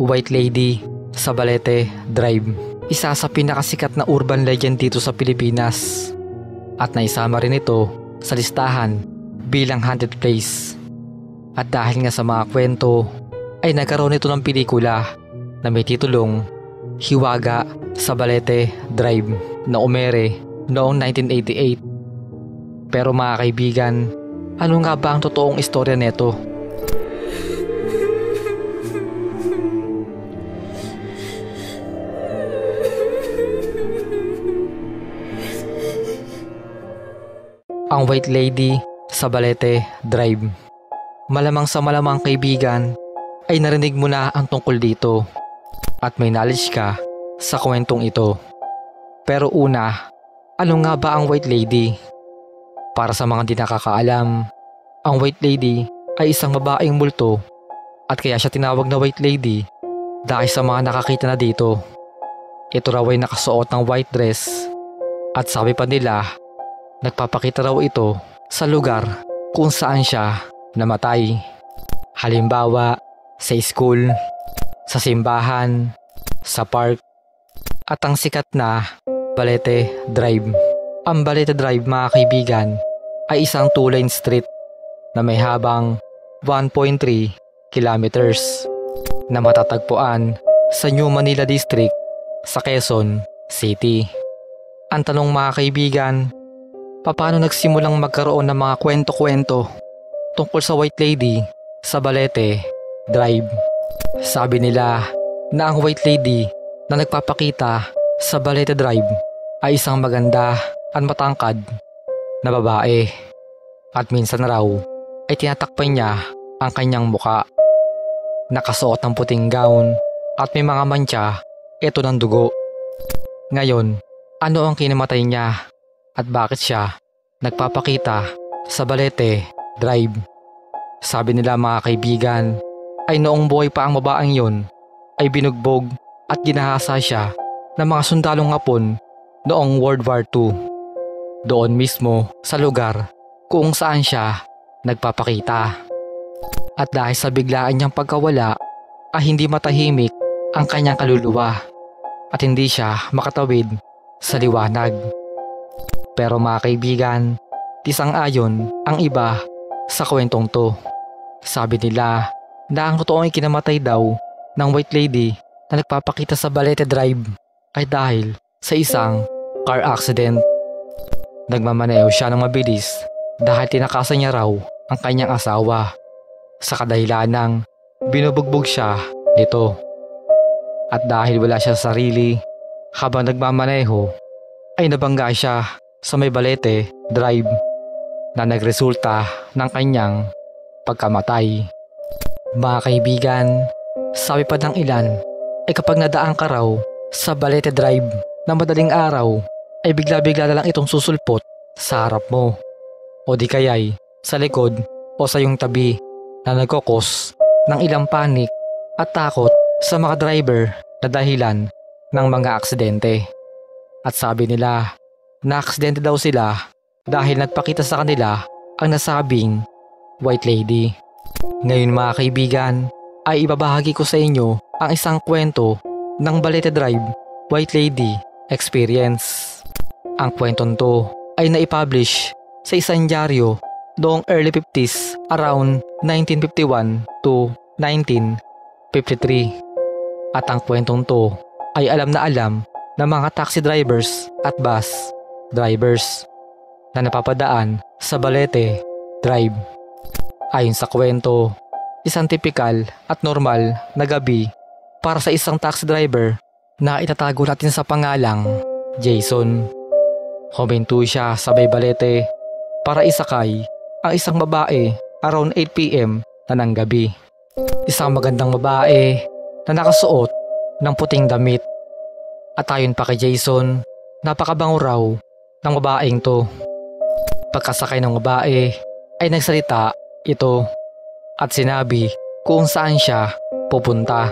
White Lady sa Balete Drive. Isa sa pinakasikat na urban legend dito sa Pilipinas. At naisama rin ito sa listahan bilang haunted place. At dahil nga sa mga kwento ay nagkaroon ito ng pelikula na may titulong Hiwaga sa Balete Drive na umere noong 1988. Pero mga kaibigan, ano nga ba ang totoong istorya nito? Ang White Lady sa Balete Drive. Malamang sa malamang kaibigan ay narinig mo na ang tungkol dito at may knowledge ka sa kwentong ito. Pero una, ano nga ba ang White Lady? Para sa mga di nakakaalam, ang White Lady ay isang babaeng multo at kaya siya tinawag na White Lady dahil sa mga nakakita na dito. Ito raw ay nakasuot ng white dress at sabi pa nila nagpapakita raw ito sa lugar kung saan siya namatay. Halimbawa, sa school, sa simbahan, sa park, at ang sikat na Balete Drive. Ang Balete Drive mga kaibigan ay isang 2-lane street na may habang 1.3 kilometers na matatagpuan sa New Manila District sa Quezon City. Ang tanong mga kaibigan, paano nagsimulang magkaroon ng mga kwento-kwento tungkol sa White Lady sa Balete Drive? Sabi nila na ang White Lady na nagpapakita sa Balete Drive ay isang maganda at matangkad na babae at minsan raw ay tinatakpan niya ang kanyang muka. Nakasuot ng puting gown at may mga mantsa ito ng dugo. Ngayon, ano ang kinamatay niya? At bakit siya nagpapakita sa Balete Drive? Sabi nila mga kaibigan ay noong buhay pa ang babaeng yon ay binugbog at ginahasa siya ng mga sundalong Hapon noong World War II. Doon mismo sa lugar kung saan siya nagpapakita. At dahil sa biglaan niyang pagkawala ay hindi matahimik ang kanyang kaluluwa at hindi siya makatawid sa liwanag. Pero mga kaibigan, isang-ayon ang iba sa kwentong to. Sabi nila na ang totoong ikinamatay daw ng White Lady na nagpapakita sa Balete Drive ay dahil sa isang car accident. Nagmamaneho siya ng mabilis dahil tinakasan niya raw ang kanyang asawa sa kadahilanang binubugbog siya nito. At dahil wala siya sa sarili habang nagmamaneho ay nabangga siya sa may Balete Drive na nagresulta ng kanyang pagkamatay. Mga kaibigan, sabi pa ng ilan ay kapag nadaan ka raw sa Balete Drive na madaling araw ay bigla-bigla na lang itong susulpot sa harap mo o di kaya'y sa likod o sa iyong tabi na nagkokos ng ilang panik at takot sa mga driver na dahilan ng mga aksidente. At sabi nila na aksidente daw sila dahil nagpakita sa kanila ang nasabing White Lady. Ngayon mga kaibigan ay ibabahagi ko sa inyo ang isang kwento ng Balete Drive White Lady Experience. Ang kwentong to ay naipublish sa isang dyaryo noong early 50s around 1951 to 1953. At ang kwentong to ay alam na alam ng mga taxi drivers at bus drivers na napapadaan sa Balete Drive. Ayon sa kwento, isang tipikal at normal na gabi para sa isang taxi driver na itatago natin sa pangalang Jason. Huminto siya sa may Balete para isakay ang isang babae around 8 p.m. na ng gabi. Isang magandang babae na nakasuot ng puting damit. At ayon pa kay Jason, napakabango raw ng babaeng to. Pagkasakay ng babae ay nagsalita ito at sinabi kung saan siya pupunta.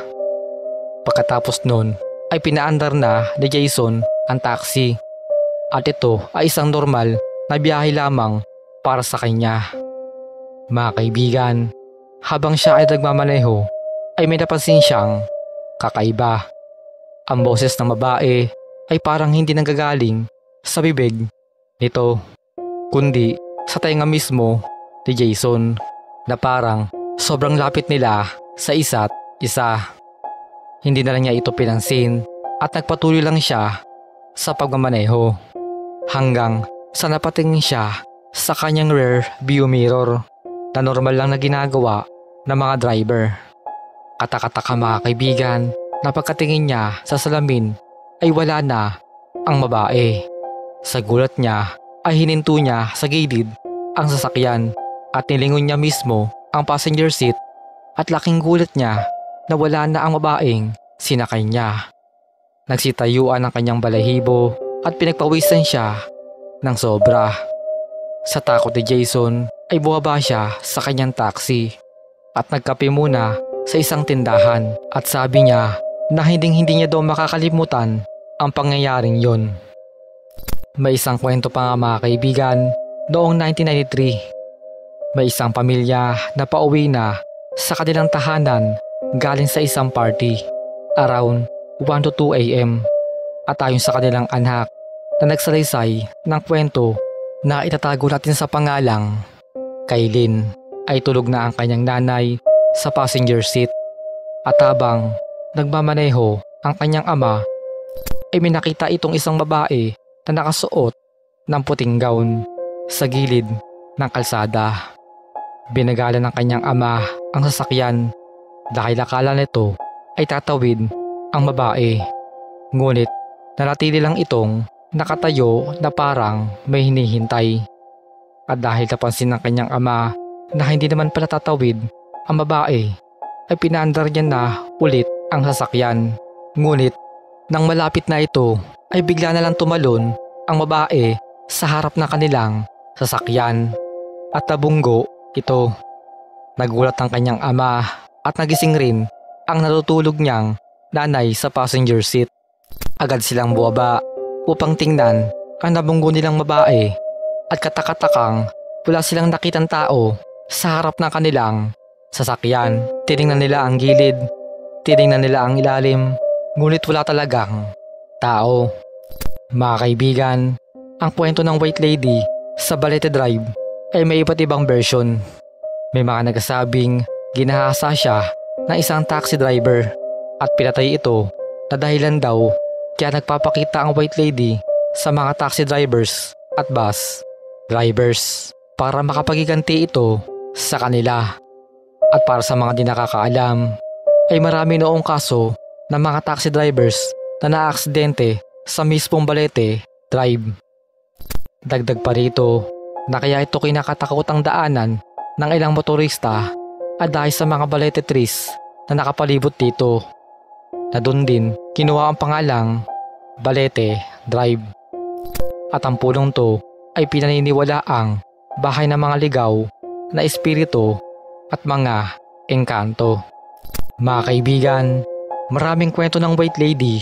Pagkatapos nun ay pinaandar na ni Jason ang taxi at ito ay isang normal na biyahe lamang para sa kanya. Mga kaibigan, habang siya ay nagmamaneho ay may napansin siyang kakaiba. Ang boses ng babae ay parang hindi nanggagaling sa bibig nito, kundi sa tenga mismo ni Jason na parang sobrang lapit nila sa isa't isa. Hindi na lang niya ito pinansin at nagpatuloy lang siya sa pagmamaneho hanggang sa napatingin siya sa kanyang rear view mirror na normal lang na ginagawa ng mga driver. Katakataka mga kaibigan na pagkatingin niya sa salamin ay wala na ang babae. Sa gulat niya ay hininto niya sa gilid ang sasakyan at nilingon niya mismo ang passenger seat at laking gulat niya na wala na ang babaeng sinakay niya. Nagsitayuan ang kanyang balahibo at pinagpawisan siya ng sobra. Sa takot ni Jason ay bumaba siya sa kanyang taxi at nagkape muna sa isang tindahan at sabi niya na hindi niya daw makakalimutan ang pangyayaring yon. May isang kwento pa nga mga kaibigan noong 1993. May isang pamilya na pauwi na sa kanilang tahanan galing sa isang party around 1 to 2 a.m. at ayon sa kanilang anak na nagsalaysay ng kwento na itatago natin sa pangalang Kailin ay tulog na ang kanyang nanay sa passenger seat at habang nagmamaneho ang kanyang ama ay may nakita itong isang babae na nakasuot ng puting gown sa gilid ng kalsada. Binagalan ng kanyang ama ang sasakyan dahil akala nito ay tatawid ang babae. Ngunit nanatili lang itong nakatayo na parang may hinihintay. At dahil napansin ng kanyang ama na hindi naman pala tatawid ang babae ay pinaandar niya na ulit ang sasakyan. Ngunit nang malapit na ito ay bigla na lang tumalon ang babae sa harap ng kanilang sasakyan at nabunggo ito. Nagulat ang kanyang ama at nagising rin ang natutulog niyang nanay sa passenger seat. Agad silang buwaba upang tingnan ang nabunggo nilang babae at katakatakang wala silang nakitang tao sa harap ng kanilang sasakyan. Tiningnan nila ang gilid, tiningnan nila ang ilalim, ngunit wala talagang tao. Mga kaibigan, ang kwento ng White Lady sa Balete Drive ay may iba't ibang version. May mga nagsasabing ginahasa siya ng isang taxi driver at pinatay ito na dahilan daw kaya nagpapakita ang White Lady sa mga taxi drivers at bus drivers para makapagiganti ito sa kanila. At para sa mga di nakakaalam ay marami noong kaso ng mga taxi drivers na naaksidente sa mismong Balete Drive. Dagdag pa rito na kaya ito kinakatakotang daanan ng ilang motorista at dahil sa mga balete trees na nakapalibot dito na doon din kinuha ang pangalang Balete Drive. At ang pulong to ay pinaniniwalaang bahay ng mga ligaw na espiritu at mga engkanto. Mga kaibigan, maraming kwento ng White Lady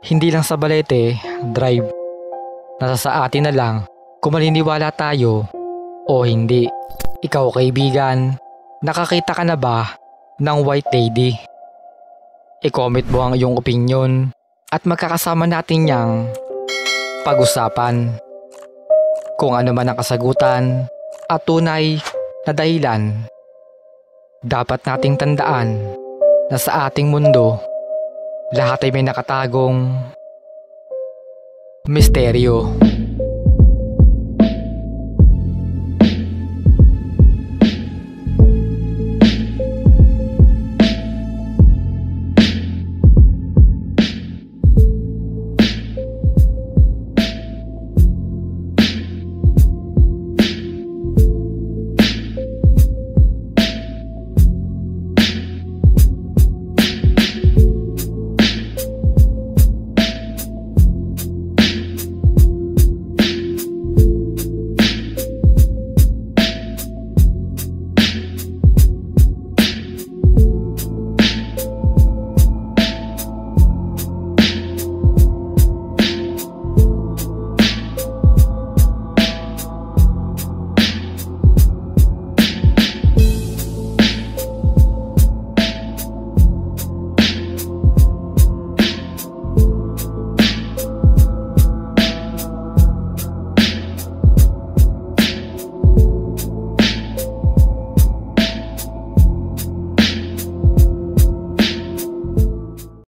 hindi lang sa Balete Drive. Nasa sa atin na lang kung maniniwala tayo o hindi. Ikaw kaibigan, nakakita ka na ba ng White Lady? I-comment mo ang iyong opinion at magkakasama natin niyang pag-usapan. Kung ano man ang kasagutan at tunay na dahilan, dapat nating tandaan na sa ating mundo, lahat ay may nakatagong misteryo.